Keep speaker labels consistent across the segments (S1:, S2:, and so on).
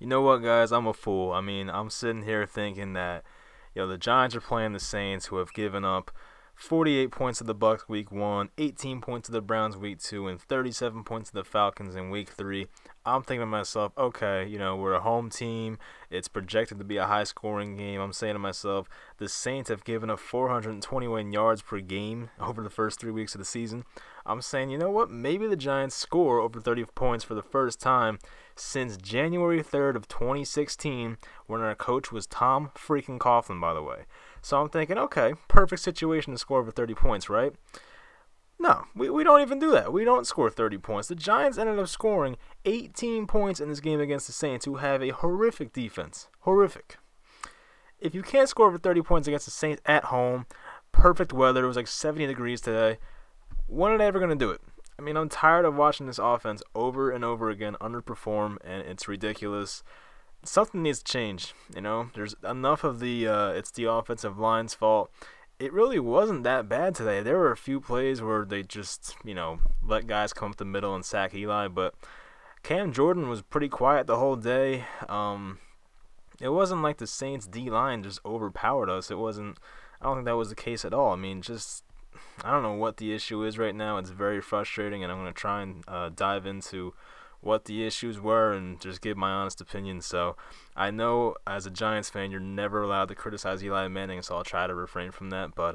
S1: You know what, guys? I'm a fool. I mean, I'm sitting here thinking that, the Giants are playing the Saints, who have given up 48 points to the Bucks week 1, 18 points to the Browns week 2, and 37 points to the Falcons in week 3. I'm thinking to myself, okay, we're a home team. It's projected to be a high-scoring game. I'm saying to myself, the Saints have given up 421 yards per game over the first 3 weeks of the season. I'm saying, you know what? Maybe the Giants score over 30 points for the first time since January 3rd of 2016, when our coach was Tom freaking Coughlin, by the way. So I'm thinking, okay, perfect situation to score over 30 points, right? No, we don't even do that. We don't score 30 points. The Giants ended up scoring 18 points in this game against the Saints, who have a horrific defense. Horrific. If you can't score over 30 points against the Saints at home, perfect weather, it was like 70 degrees today, when are they ever going to do it? I mean, I'm tired of watching this offense over and over again underperform, and it's ridiculous. Something needs to change, There's enough of it's the offensive line's fault. It really wasn't that bad today. There were a few plays where they just, let guys come up the middle and sack Eli, but Cam Jordan was pretty quiet the whole day. It wasn't like the Saints D-line just overpowered us. I don't think that was the case at all. I mean, I don't know what the issue is right now. It's very frustrating, and I'm going to try and dive into what the issues were and just give my honest opinion. So I know as a Giants fan, you're never allowed to criticize Eli Manning, so I'll try to refrain from that. But,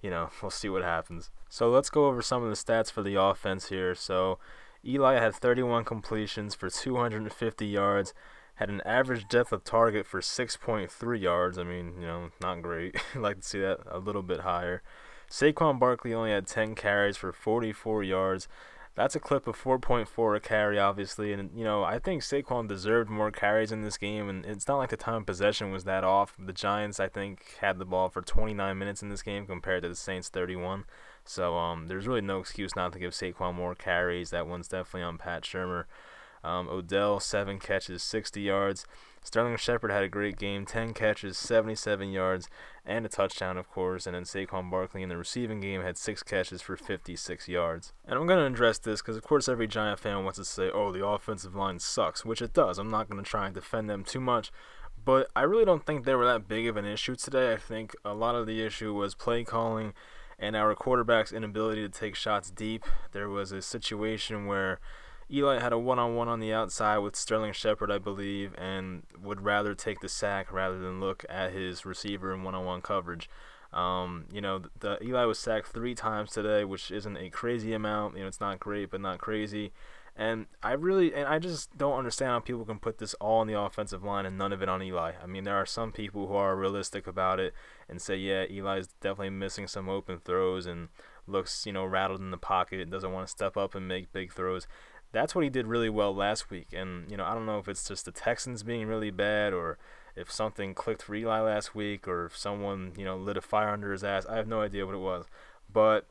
S1: we'll see what happens. So let's go over some of the stats for the offense here. So Eli had 31 completions for 250 yards, had an average depth of target for 6.3 yards. I mean, not great. I'd like to see that a little bit higher. Saquon Barkley only had 10 carries for 44 yards. That's a clip of 4.4 a carry, obviously. And, I think Saquon deserved more carries in this game. And it's not like the time of possession was that off. The Giants, I think, had the ball for 29 minutes in this game compared to the Saints' 31. So there's really no excuse not to give Saquon more carries. That one's definitely on Pat Shurmur. Odell, 7 catches, 60 yards. Sterling Shepard had a great game, 10 catches, 77 yards, and a touchdown, of course. And then Saquon Barkley in the receiving game had 6 catches for 56 yards. And I'm going to address this because, of course, every Giant fan wants to say, oh, the offensive line sucks, which it does. I'm not going to try and defend them too much. But I really don't think they were that big of an issue today. I think a lot of the issue was play calling and our quarterback's inability to take shots deep. There was a situation where Eli had a one-on-one on the outside with Sterling Shepard, I believe, and would rather take the sack rather than look at his receiver in one-on-one coverage. The Eli was sacked 3 times today, which isn't a crazy amount. It's not great, but not crazy. And I just don't understand how people can put this all on the offensive line and none of it on Eli. I mean, there are some people who are realistic about it and say, yeah, Eli's definitely missing some open throws and looks, rattled in the pocket, doesn't want to step up and make big throws. That's what he did really well last week. And, I don't know if it's just the Texans being really bad or if something clicked for Eli last week or if someone, lit a fire under his ass. I have no idea what it was. But,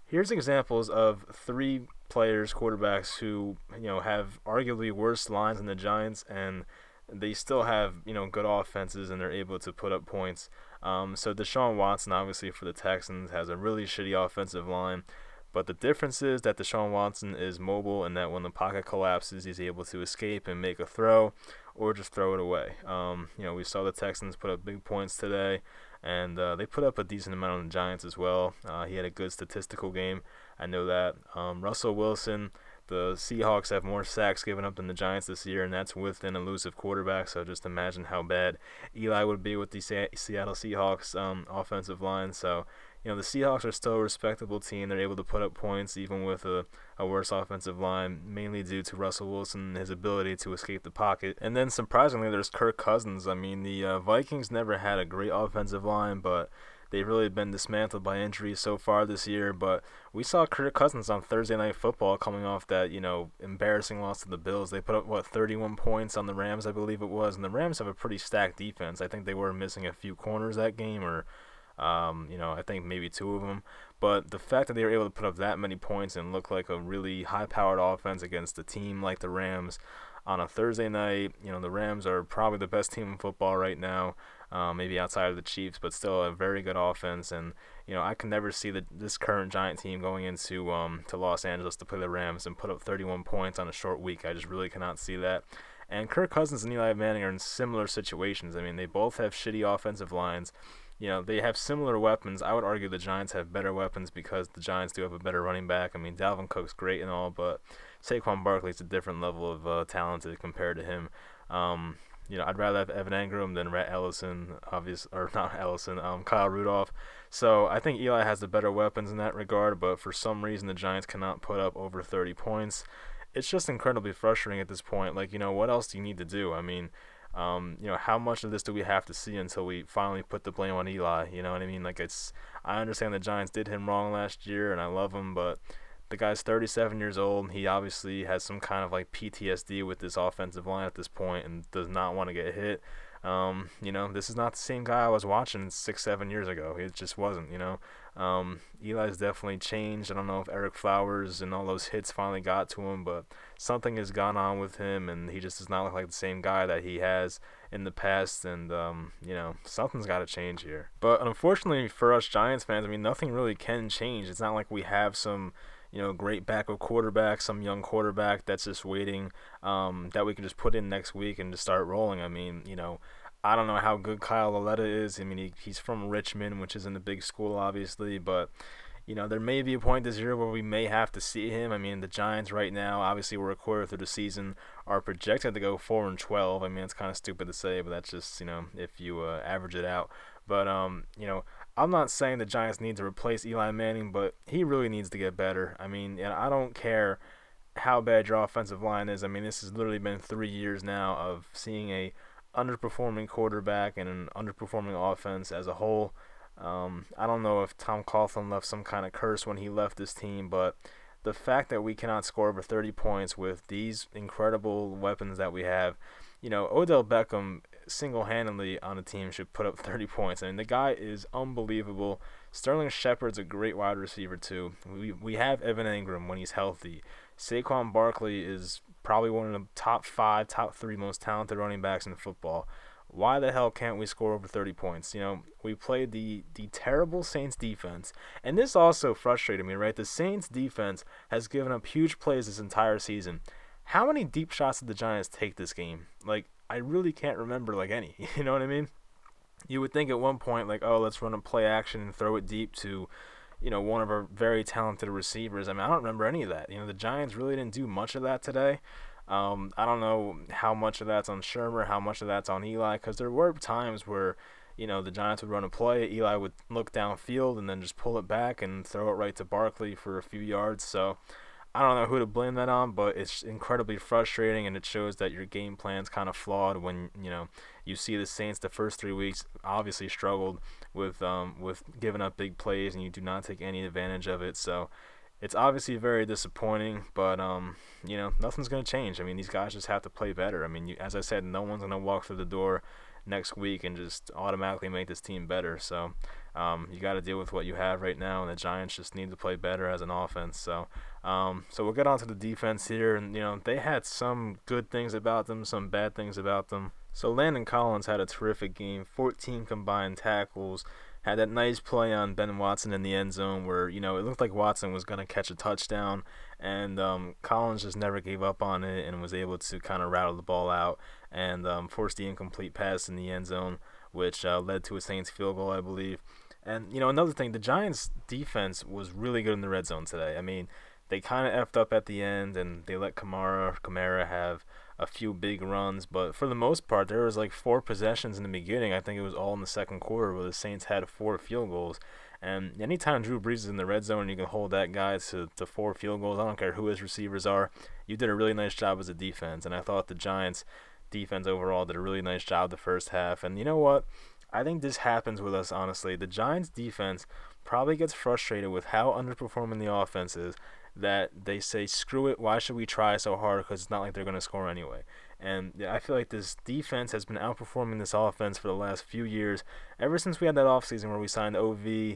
S1: here's examples of 3 players, quarterbacks, who, have arguably worse lines than the Giants, and they still have, good offenses and they're able to put up points. So Deshaun Watson, obviously, for the Texans, has a really shitty offensive line. But the difference is that Deshaun Watson is mobile and that when the pocket collapses, he's able to escape and make a throw or just throw it away. We saw the Texans put up big points today, and they put up a decent amount on the Giants as well. He had a good statistical game. I know that. Russell Wilson, the Seahawks have more sacks given up than the Giants this year, and that's with an elusive quarterback. So just imagine how bad Eli would be with the Seattle Seahawks offensive line. So, the Seahawks are still a respectable team. They're able to put up points even with a worse offensive line, mainly due to Russell Wilson and his ability to escape the pocket. And then, surprisingly, there's Kirk Cousins. I mean, the Vikings never had a great offensive line, but they've really been dismantled by injuries so far this year. But we saw Kirk Cousins on Thursday Night Football coming off that, embarrassing loss to the Bills. They put up, 31 points on the Rams, I believe it was. And the Rams have a pretty stacked defense. I think they were missing a few corners that game, or I think maybe 2 of them. But the fact that they were able to put up that many points and look like a really high-powered offense against a team like the Rams on a Thursday night, the Rams are probably the best team in football right now, maybe outside of the Chiefs, but still a very good offense. And, I can never see this current Giant team going into to Los Angeles to play the Rams and put up 31 points on a short week. I just really cannot see that. And Kirk Cousins and Eli Manning are in similar situations. I mean, they both have shitty offensive lines. They have similar weapons. I would argue the Giants have better weapons because the Giants do have a better running back. I mean, Dalvin Cook's great and all, but Saquon Barkley's a different level of talented compared to him. I'd rather have Evan Engram than Rhett Ellison, Kyle Rudolph. So I think Eli has the better weapons in that regard, but for some reason the Giants cannot put up over 30 points. It's just incredibly frustrating at this point. What else do you need to do? I mean, how much of this do we have to see until we finally put the blame on Eli? You know what I mean? I understand the Giants did him wrong last year, and I love him, but the guy's 37 years old. He obviously has some kind of PTSD with this offensive line at this point and does not want to get hit. This is not the same guy I was watching 6-7 years ago. It just wasn't, Eli's definitely changed. I don't know if Eric Flowers and all those hits finally got to him, but something has gone on with him, and he just does not look like the same guy that he has in the past, and, something's got to change here. But unfortunately for us Giants fans, I mean, nothing really can change. It's not like we have some great backup quarterback, some young quarterback that's just waiting that we can just put in next week and just start rolling. I mean, I don't know how good Kyle Lauletta is. I mean, he's from Richmond, which isn't a big school, obviously, but there may be a point this year where we may have to see him. I mean, the Giants right now, obviously we're a quarter through the season, are projected to go 4-12. I mean, it's kind of stupid to say, but that's just, if you average it out. But, I'm not saying the Giants need to replace Eli Manning, but he really needs to get better. I mean, I don't care how bad your offensive line is. I mean, this has literally been 3 years now of seeing a underperforming quarterback and an underperforming offense as a whole. I don't know if Tom Coughlin left some kind of curse when he left this team, but the fact that we cannot score over 30 points with these incredible weapons that we have, Odell Beckham single-handedly on a team should put up 30 points. I mean, the guy is unbelievable. Sterling Shepard's a great wide receiver too. We have Evan Engram when he's healthy. Saquon Barkley is probably one of the top 5, top 3 most talented running backs in football. Why the hell can't we score over 30 points? We played the terrible Saints defense, and this also frustrated me, right? The Saints defense has given up huge plays this entire season. How many deep shots did the Giants take this game? I really can't remember any. You know what I mean? You would think at one point let's run a play action and throw it deep to one of our very talented receivers. I mean, I don't remember any of that. The Giants really didn't do much of that today. I don't know how much of that's on Shermer, how much of that's on Eli, because there were times where the Giants would run a play, Eli would look downfield and then just pull it back and throw it right to Barkley for a few yards. So I don't know who to blame that on, but it's incredibly frustrating, and it shows that your game plan's kind of flawed when you see the Saints the first 3 weeks obviously struggled with giving up big plays, and you do not take any advantage of it. So it's obviously very disappointing, but nothing's going to change. I mean, these guys just have to play better. I mean, as I said, no one's going to walk through the door next week and just automatically make this team better. So you got to deal with what you have right now, and the Giants just need to play better as an offense. So we'll get on to the defense here, and they had some good things about them, some bad things about them. So Landon Collins had a terrific game, 14 combined tackles, had that nice play on Ben Watson in the end zone where it looked like Watson was going to catch a touchdown, and Collins just never gave up on it and was able to kind of rattle the ball out and forced the incomplete pass in the end zone, which led to a Saints field goal, I believe. And another thing, the Giants defense was really good in the red zone today. I mean, they kind of effed up at the end, and they let Kamara have a few big runs, but for the most part, there was 4 possessions in the beginning. I think it was all in the second quarter where the Saints had 4 field goals. And anytime Drew Brees is in the red zone and you can hold that guy to 4 field goals, I don't care who his receivers are, you did a really nice job as a defense. And I thought the Giants defense overall did a really nice job the first half. And you know what? I think this happens with us, honestly. The Giants defense probably gets frustrated with how underperforming the offense is, that they say, screw it, why should we try so hard, because it's not like they're going to score anyway. And I feel like this defense has been outperforming this offense for the last few years, ever since we had that offseason where we signed OV,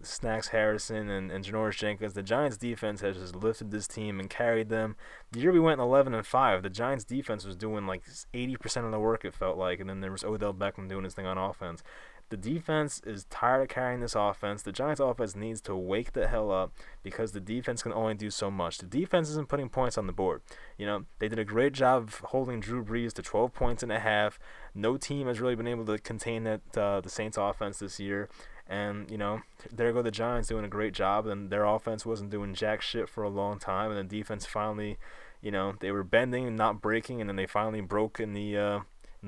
S1: Snacks Harrison and Janoris Jenkins, the Giants defense has just lifted this team and carried them. The year we went 11-5, the Giants defense was doing like 80% of the work, it felt like, and then there was Odell Beckham doing his thing on offense. The defense is tired of carrying this offense. The Giants offense needs to wake the hell up because the defense can only do so much. The defense isn't putting points on the board. You know, they did a great job of holding Drew Brees to 12 points and a half. No team has really been able to contain the Saints offense this year. And, you know, there go the Giants doing a great job, and their offense wasn't doing jack shit for a long time, and the defense finally, you know, they were bending and not breaking, and then they finally broke in the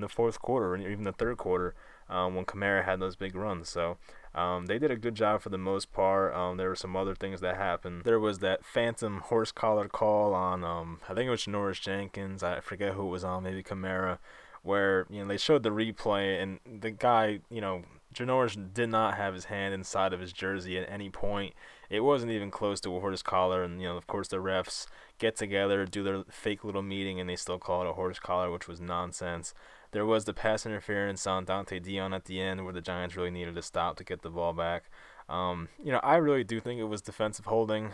S1: fourth quarter, and even the third quarter, when Kamara had those big runs. So they did a good job for the most part. There were some other things that happened. There was that phantom horse collar call on, I think it was Janoris Jenkins. I forget who it was on, maybe Kamara, where, you know, they showed the replay, and the guy, you know, Janoris did not have his hand inside of his jersey at any point. It wasn't even close to a horse collar, and, you know, of course the refs get together, do their fake little meeting, and they still call it a horse collar, which was nonsense. There was the pass interference on Dante Dion at the end where the Giants really needed to stop to get the ball back. You know, I really do think it was defensive holding.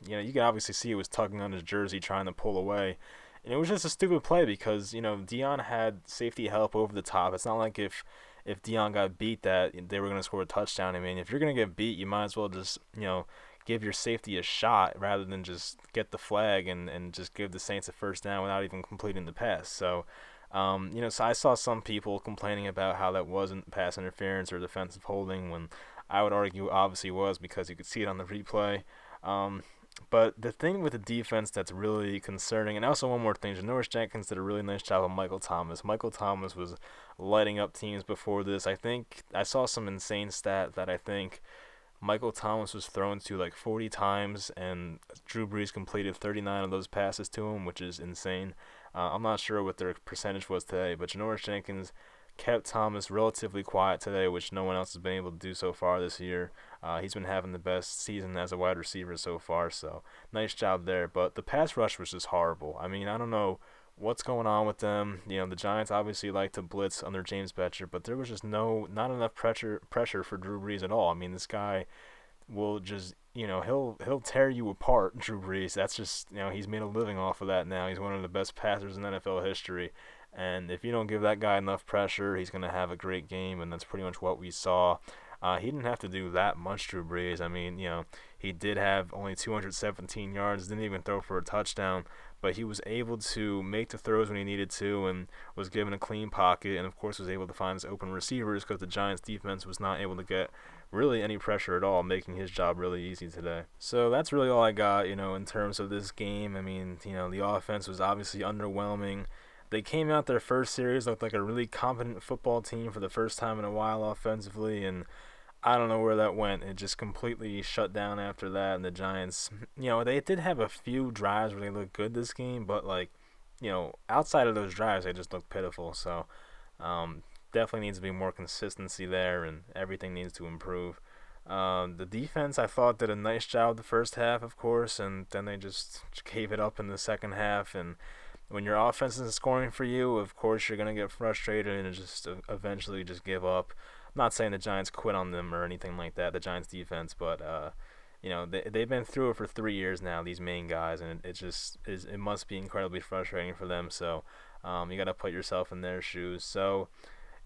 S1: You know, you can obviously see it was tugging on his jersey trying to pull away. And it was just a stupid play because, you know, Dion had safety help over the top. It's not like if Dion got beat that they were going to score a touchdown. I mean, if you're going to get beat, you might as well just, you know, give your safety a shot rather than just get the flag and just give the Saints a first down without even completing the pass. So, you know, so I saw some people complaining about how that wasn't pass interference or defensive holding when I would argue obviously was because you could see it on the replay. But the thing with the defense that's really concerning, and also one more thing, Janoris Jenkins did a really nice job on Michael Thomas. Michael Thomas was lighting up teams before this. I think I saw some insane stat that I think Michael Thomas was thrown to like 40 times, and Drew Brees completed 39 of those passes to him, which is insane. I'm not sure what their percentage was today, but Janoris Jenkins kept Thomas relatively quiet today, which no one else has been able to do so far this year. He's been having the best season as a wide receiver so far, so nice job there. But the pass rush was just horrible. I mean, I don't know what's going on with them. You know, the Giants obviously like to blitz under James Bettcher, but there was just not enough pressure for Drew Brees at all. I mean, this guy will just, you know, he'll tear you apart, Drew Brees. That's just, you know, he's made a living off of that now. He's one of the best passers in NFL history. And if you don't give that guy enough pressure, he's going to have a great game, and that's pretty much what we saw. He didn't have to do that much, Drew Brees. I mean, you know, he did have only 217 yards, didn't even throw for a touchdown, but he was able to make the throws when he needed to and was given a clean pocket and, of course, was able to find his open receivers because the Giants' defense was not able to get really any pressure at all, making his job really easy today. So that's really all I got, you know, in terms of this game. I mean, you know, the offense was obviously underwhelming. They came out their first series, looked like a really competent football team for the first time in a while offensively, and I don't know where that went. It just completely shut down after that, and the Giants, you know, they did have a few drives where they looked good this game, but, like, you know, outside of those drives, they just looked pitiful. So definitely needs to be more consistency there, and everything needs to improve. The defense, I thought, did a nice job the first half, of course, and then they just gave it up in the second half, and when your offense isn't scoring for you, of course you're going to get frustrated and just eventually just give up. I'm not saying the Giants quit on them or anything like that, the Giants defense, but you know, they've been through it for 3 years now, these main guys, and it must be incredibly frustrating for them. So you got to put yourself in their shoes. So,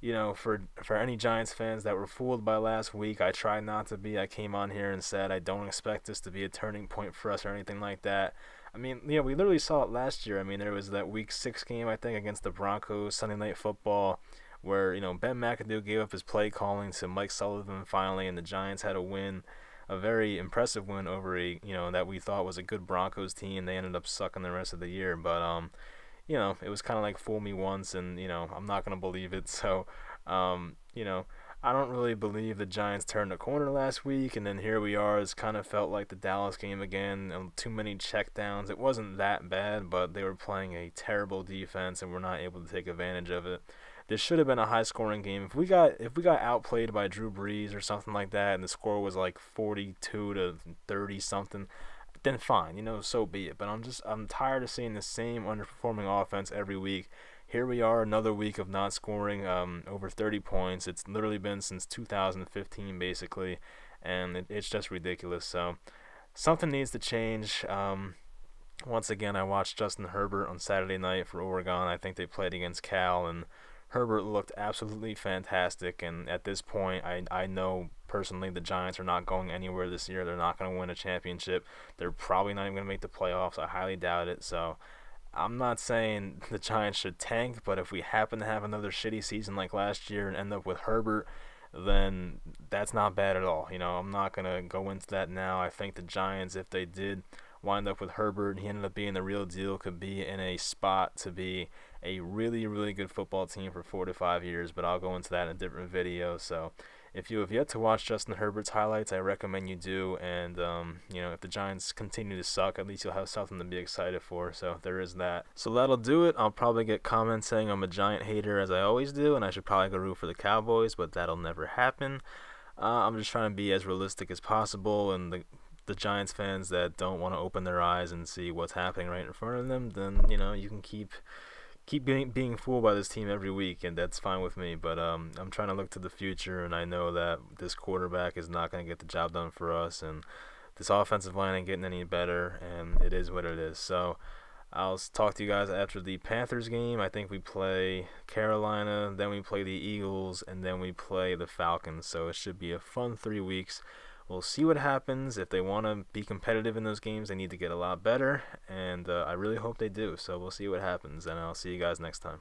S1: you know, for any Giants fans that were fooled by last week, I tried not to be. I came on here and said I don't expect this to be a turning point for us or anything like that. I mean, you know, we literally saw it last year. I mean, there was that Week 6 game, I think, against the Broncos, Sunday Night Football, where, you know, Ben McAdoo gave up his play calling to Mike Sullivan finally, and the Giants had a win, a very impressive win over you know, that we thought was a good Broncos team. They ended up sucking the rest of the year, but you know, it was kind of like fool me once, and, you know, I'm not gonna believe it. So, you know, I don't really believe the Giants turned a corner last week, and then here we are. It's kind of felt like the Dallas game again. Too many checkdowns. It wasn't that bad, but they were playing a terrible defense, and we're not able to take advantage of it. This should have been a high-scoring game. If we got outplayed by Drew Brees or something like that, and the score was like 42-30 something, then fine, you know, so be it. But I'm tired of seeing the same underperforming offense every week. Here we are, another week of not scoring over 30 points. It's literally been since 2015, basically. and it's just ridiculous. So something needs to change. Once again, I watched Justin Herbert on Saturday night for Oregon. I think they played against Cal, and Herbert looked absolutely fantastic. And at this point, I know personally the Giants are not going anywhere this year. They're not going to win a championship. They're probably not even going to make the playoffs. I highly doubt it. So I'm not saying the Giants should tank, but if we happen to have another shitty season like last year and end up with Herbert, then that's not bad at all. I'm not going to go into that now. I think the Giants, if they did wind up with Herbert, he ended up being the real deal, could be in a spot to be a really, really good football team for 4 to 5 years, but I'll go into that in a different video. So if you have yet to watch Justin Herbert's highlights, I recommend you do. And, if the Giants continue to suck, at least you'll have something to be excited for. So there is that. So that'll do it. I'll probably get comments saying I'm a Giant hater, as I always do, and I should probably go root for the Cowboys, but that'll never happen. I'm just trying to be as realistic as possible, and the Giants fans that don't want to open their eyes and see what's happening right in front of them, then you can keep being fooled by this team every week, and that's fine with me. But I'm trying to look to the future, and I know that this quarterback is not going to get the job done for us, and this offensive line ain't getting any better, and it is what it is. So I'll talk to you guys after the Panthers game. I think we play Carolina, then we play the Eagles, and then we play the Falcons. So it should be a fun 3 weeks. We'll see what happens. If they want to be competitive in those games, they need to get a lot better, and I really hope they do. So we'll see what happens, and I'll see you guys next time.